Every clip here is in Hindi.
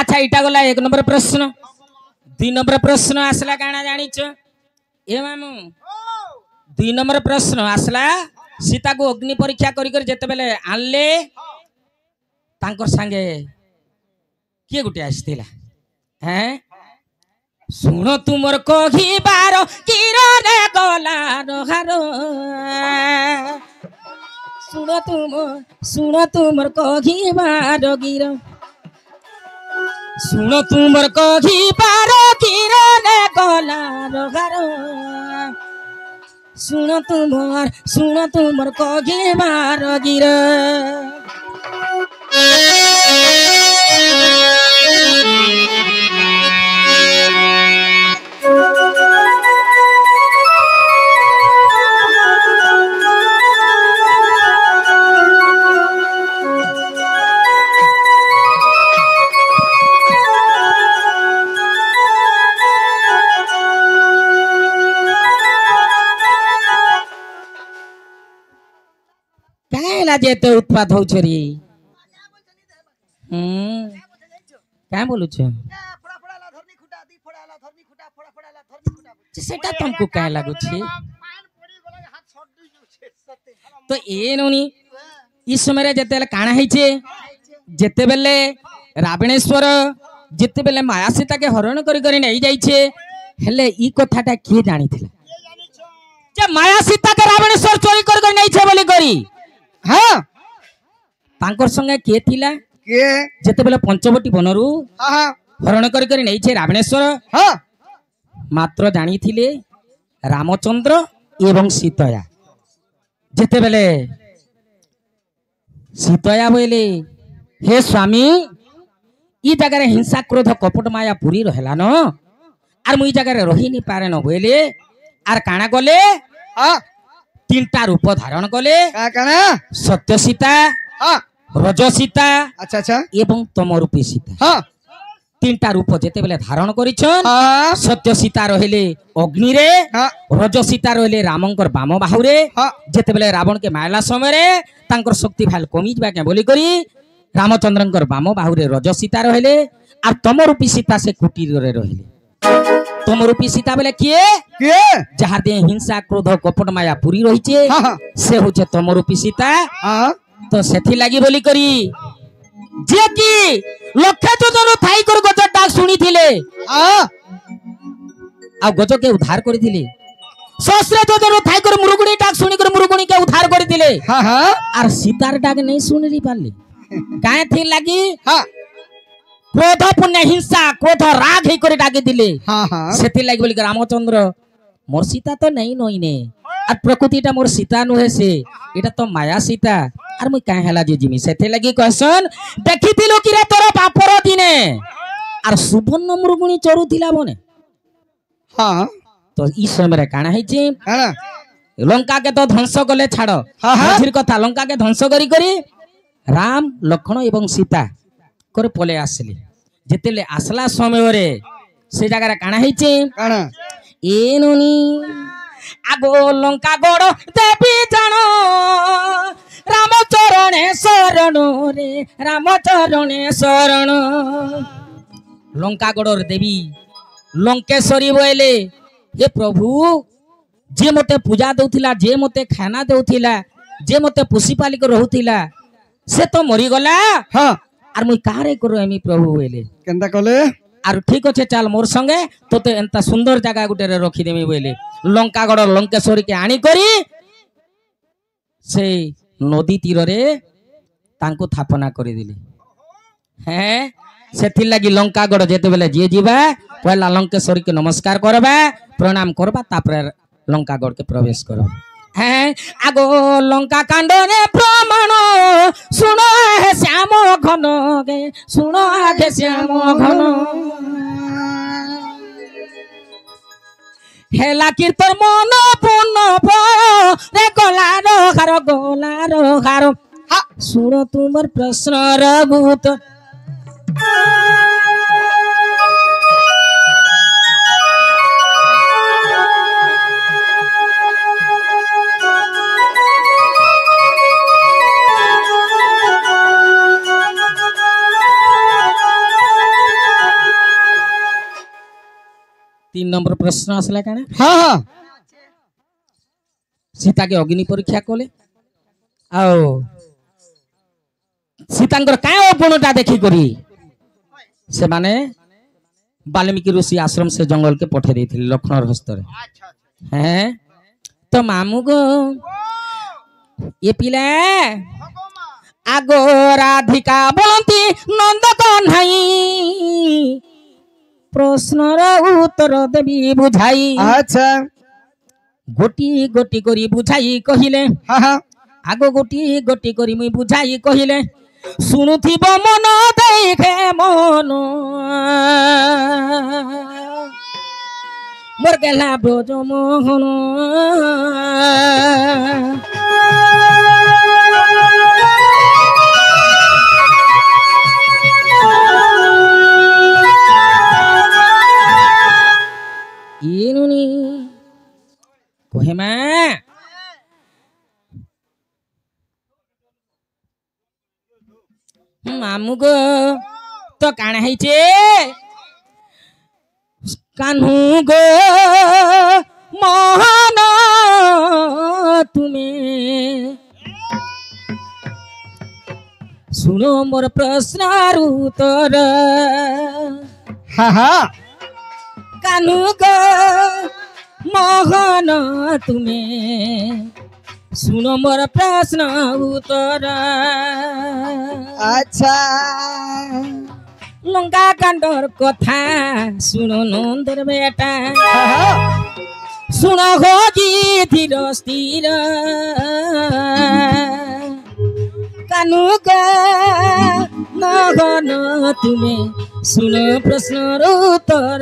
अच्छा इटा गला 1 नंबर प्रश्न 2 नंबर प्रश्न आसला काना जानिछ ए मामू 2 नंबर प्रश्न आसला सीता को अग्नि परीक्षा करी कर जेते बेले आनले तांकर संगे किए गुटे आस्तिला हैं सुन तुमर कहिबार किरणे गला रहारो सुन तुमर कहिबार गिर सुन तुमर कहिबार किरणे गला रहारो सुन तुमर कहिबार गिर जेते उत्पात हो छरी क्या बोलू छ सेटा तुमको क्या लागू छी तो ए नोनी इस समय जेते बेले काना है छे जेते बेले रावणेश्वर जेते बेले माया सीता के हरण करी करी नहीं जाई छे हेले ई कथाटा के जानी थिला जे माया सीता के रावणेश्वर चोरी कर कर नहीं छे बोली करी हाँ तांकर संगे के थिला के जेते बेले पंचवटी बनरू हां हरण करी करी नहीं छे रावणेश्वर हां मात्र जानी थिले रामचंद्र एवं सीतया जेते बेले सीतया बोले हे स्वामी ई जगह रे हिंसा क्रोध कपट माया पूरी रहला न आर मुई जगह रे रही नि पारे न बोले आर काना गले हां 3टा रूप धारण कले सत्य सीता रज सीता अच्छा अच्छा एवं तम रूपी सीता हाँ 3टा रूप जेते बेले धारण करिछन सत्य सीता रहिले अग्नि रे रज सीता रहिले रामंकर बाम बाहु रे जेते बेले रावण के मारला समय रे तांकर शक्ति भाल कमी जबा के बोली करी रामचंद्रंकर बाम बाहु रे रज सीता रहिले आ तम रूपी सीता से कुटीर रे रहिले तम रूपी सीता बेले किए जहाँ दे हिंसा क्रोध कपट माया पूरी रही से होचे तम रूपी सीता तो सेथि लागी बोली करी जे की लक्ष्य जोजन थाई कर गज डाक सुनी थिले आ गज के उद्धार करी थिले सहस्र जोजन थाई कर मुरुगुणी डाक सुनी कर मुरुगुणी के उद्धार करी थिले आर सीतार डाक नहीं सुनरी पाले काहे थी लागी क्रोध पुण्य हिंसा क्रोध राग ही करे डाके दिले सेति लागी बोली रामचंद्र मोर सीता तो नहीं नइने आ प्रकृतिटा मोर सीता नुहे से एटा तो माया सीता आर मुई काहे हला जे जिमी सेति लागी कहसन देखिथिलो कि रे तोर बापर दिने आर सुवर्ण मुरुगुणी चरुथिला बने हां तो ई समय रे काना हैचे लंका के तो ध्वंस गले छाड़ मझिर कथा लंका के ध्वंस करी राम लक्ष्मण एवं सीता करे पले आसले जेतेले आसला समय रे से जगह रे काना हैचे काना ए नोनी आगो लंका गड़ देवी जानो रामचरणे शरण रे रामचरणे शरण लंका गड़ देवी लंकेश्वरी बोले हे प्रभु जे मते पूजा दउथिला जे मते खाना दउथिला जे मते पोसी पाली को रहउथिला से तो मरी गला हां आर मुई कारे करू एमी प्रभु बोले केंदा कले आर ठीक अच्छे चल मोर संगे तोते एंता सुंदर जगह गुटे रे रखी देमी बोले लंकागड़ लंकेश्वरी के आनी करी से नदी तीर रे तांको थापना करी दिली हैं सेथि लागी लंकागड़ जेते बेले जे जीवा पहला लंकेश्वरी के नमस्कार करबा प्रणाम करबा तापर लंकागड़ के प्रवेश करबा हैं आगो लंका कांड रे प्रमाण सुनो हे श्याम घन गे सुनो हे श्याम घन हेला कीर्तन मन पूर्ण रे गलार हार सुनो तुमर प्रश्न रघुत तीन नंबर प्रश्न आसला काना हाँ हाँ सीता के अग्नि परीक्षा कले आओ सीतांकर काय गुणटा देखी करी से माने वाल्मीकि ऋषि आश्रम से जंगल के पठे देथिले लक्ष्मण हस्तर हैं तो मामू गो ये पिला आगो राधिका बोलती नंद कन्हाई प्रश्नर उत्तर देवी बुझाई अच्छा गोटी गोटी करी बुझाई कहिले हाँ हाँ आगो गोटी गोटी करी मुई बुझाई कहिले शुणुथिब मन देखे मन मोर गेला ब्रज मोहन इनुनी कहे मैं मामू गो तो काना है कान्हू गो मोहन तुम्हें सुनो मोर प्रश्न उत्तर हाँ हाँ कान्हू गो मोहन तुम्हें सुनो मोर प्रश्न उत्तर अच्छा लंका कांडर कथा सुनो नंदर बेटा सुनो होगी धीर स्थिर कानू का मोहन तुम्हें सुनो प्रश्न उत्तर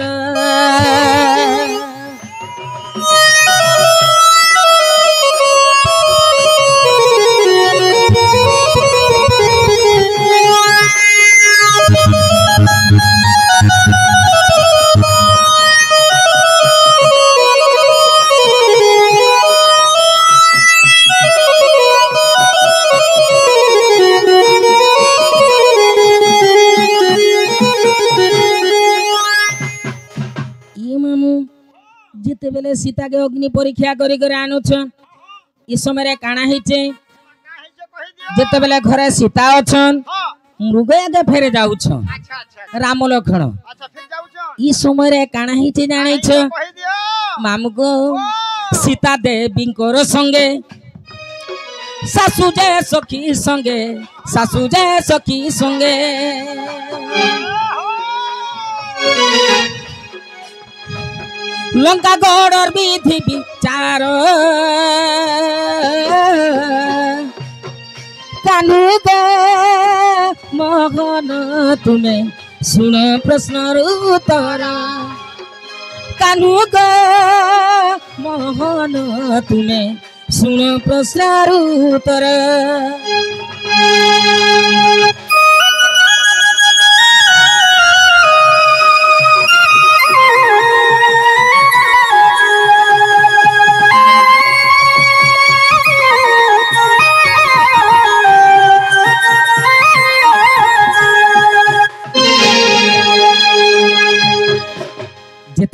जिते बेले सीता के अग्नि परीक्षा करी कर आनुछ ई समय काना हिचे जिते बेले घरे सीता अछन मृग आगे फेरे जाउछ राम लक्ष्मण ई समय काना हिचे जानै छ मामू को सीता देवी कोर संगे सासू जे सखी संगे लंका गौड़र विधि विचार कान्हू गो मोहन तुम्हें सुन प्रश्न उत्तर कान्हू गो मोहन तुम्हें सुन प्रश्न उत्तर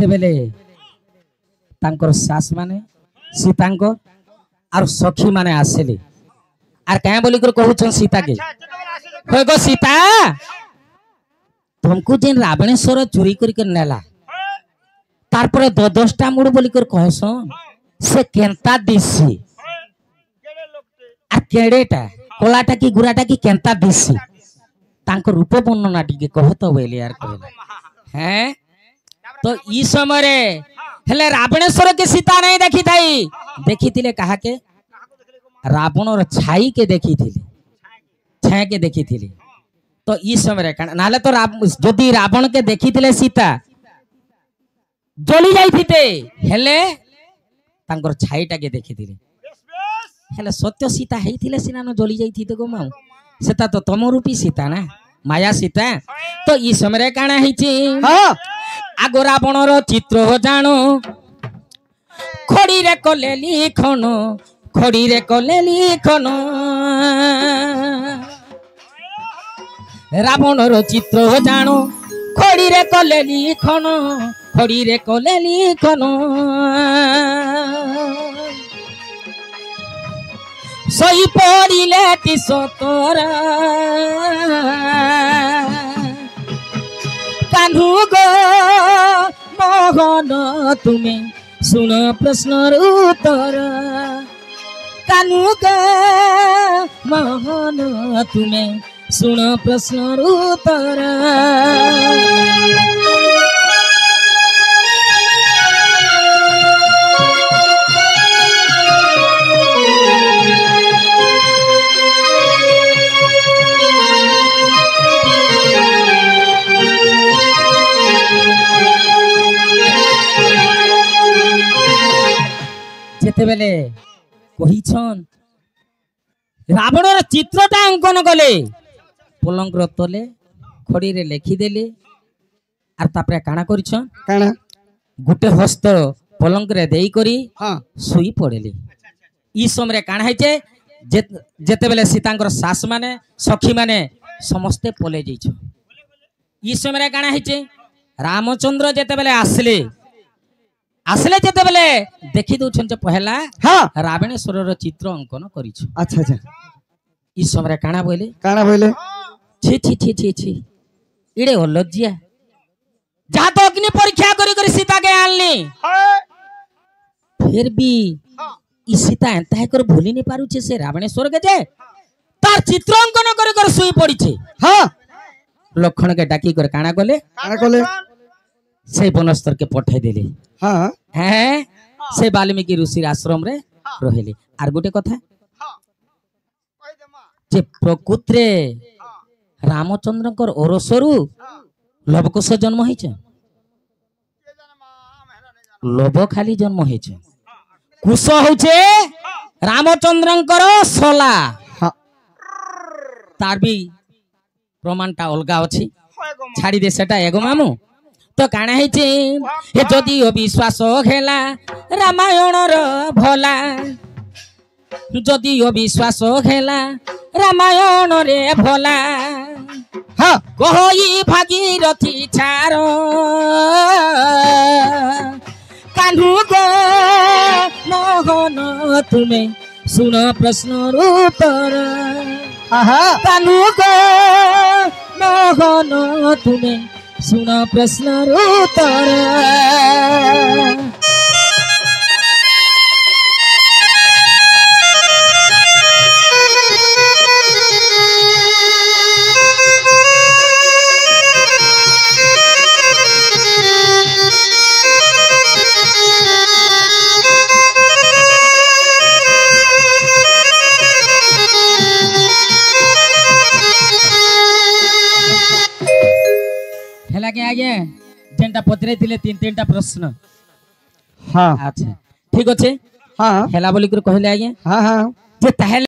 बेले तांकर सास माने सीतांकर और सखी माने आसेले आर क्या बोली कर कहउछन सीता के होय गो सीता तुमको जेन रावणेश्वर चोरी कर नेला तार पर 10टा मुड़ बोली कर कहसन से केंता दिसी आ केडेटा कोलाटा की गुराटा की केंता दिसी तांकर रूप वर्णना टिके कहत बोले यार कहला हैं तो ई समय रे हेले रावणेश्वर के सीता नहीं देखी थाई देखी थिले कहा के रावण और छाई के देखी थिले छाई के देखी थिले तो ई समय रे नाले तो जदि रावण के देखी थिले सीता जली जाई थिते हेले तांकर छाईटा के देखी थिले हेले सत्य सीता हेई थिले सिना न जली जाई थिते गो माऊ सेता तो तम रूपी सीता ना माया सीता तो ई समय रे काना हिची हां आगो रावणर चित्र हो जानो खड़ी रे कले लिखन रावणर चित्र हो जानो খড়িরে কলে লিখন খড়িরে কলে লিখন সই পড়িলে সতরা কানু গো মোহন তুমি শুন প্রশ্নর উত্তর কানু গো মোহন তুমি শুন প্রশ্নর উত্তর যেতেবেলে কহিছন রাবণর চিত্রটা অঙ্কন কলে পলঙ্কর তলে খড়িরে লেখিদেলে আর তারপরে কাଣା করিছন কাଣା গোটে হস্ত পলঙ্করে দেই করি হ্যাঁ শুই পড়েলি ই সময় কাଣା হয়েছে যেতেবেলে সীতাঙ্কর শাশ মানে সখী মানে সমস্তে পলে যাইছ ই সময় কাଣା হয়েছে রামচন্দ্র যেতেবেলে আসলে আসলে যেতেবেলে দেখি দউছন যে পহেলা হ্যাঁ রাবণেশ্বরর চিত্র অঙ্কন করিছ আচ্ছা আচ্ছা ই সময় কাଣା বইলে কাଣା বইলে ছি ছি ছি ছি ছি ইড়ে অলজ্জিয়া যাহা তো অগ্নি পরীক্ষা করি করি সীতাকে আনলি ফির বি ই সীতা এন্তা করে ভুলি নি পারুছে সে রাবণেশ্বরকে যে তার চিত্র অঙ্কন করে করে শুই পড়িছে হ্যাঁ লক্ষণকে ডাকি করে কাଣା গলে কাଣା কলে সেই বনস্তরকে পঠাই দিলে হ্যাঁ হ্যাঁ সে বাল্মীকি ঋষির আশ্রম রে রহিলি আর গোটে কথা যে প্রকৃতরে রামচন্দ্রଙ୍କର ওরসরু লবকুশ জন্ম হয়েছে লব খালি জন্ম হয়েছে কুশ হচ্ছে রামচন্দ্রଙ୍କର সলা হ্যাঁ তার বি প্রমাণটা অলগা ଅଛି ছাড়ি দে সেটা এগো মামু তো কাଣା হয়েছে এ যদিও বিশ্বাস হেলা রামায়ণর ভলা যদিও বিশ্বাস হেলা রামায়ণরে ভলা হ্যাঁ কহই ভাগীরথী ছাড় কানু গো মোহন তুমি শুন প্রশ্নর উত্তর হ্যাঁ কানু গো মোহন তুমি শুন প্রশ্নর উত্তর ହେଲା କି ଆଜ୍ଞା ଯେନ୍ଟା ପଚରାଇଥିଲେ ତିନିଟା ପ୍ରଶ୍ନ হ্যাঁ ଆଚ୍ଛା ଠିକ ଅଛି হ্যাঁ ହେଲା ବୋଲିକରି କହିଲେ ଆଜ୍ଞା হ্যাঁ হ্যাঁ ଯେ ତାହେଲେ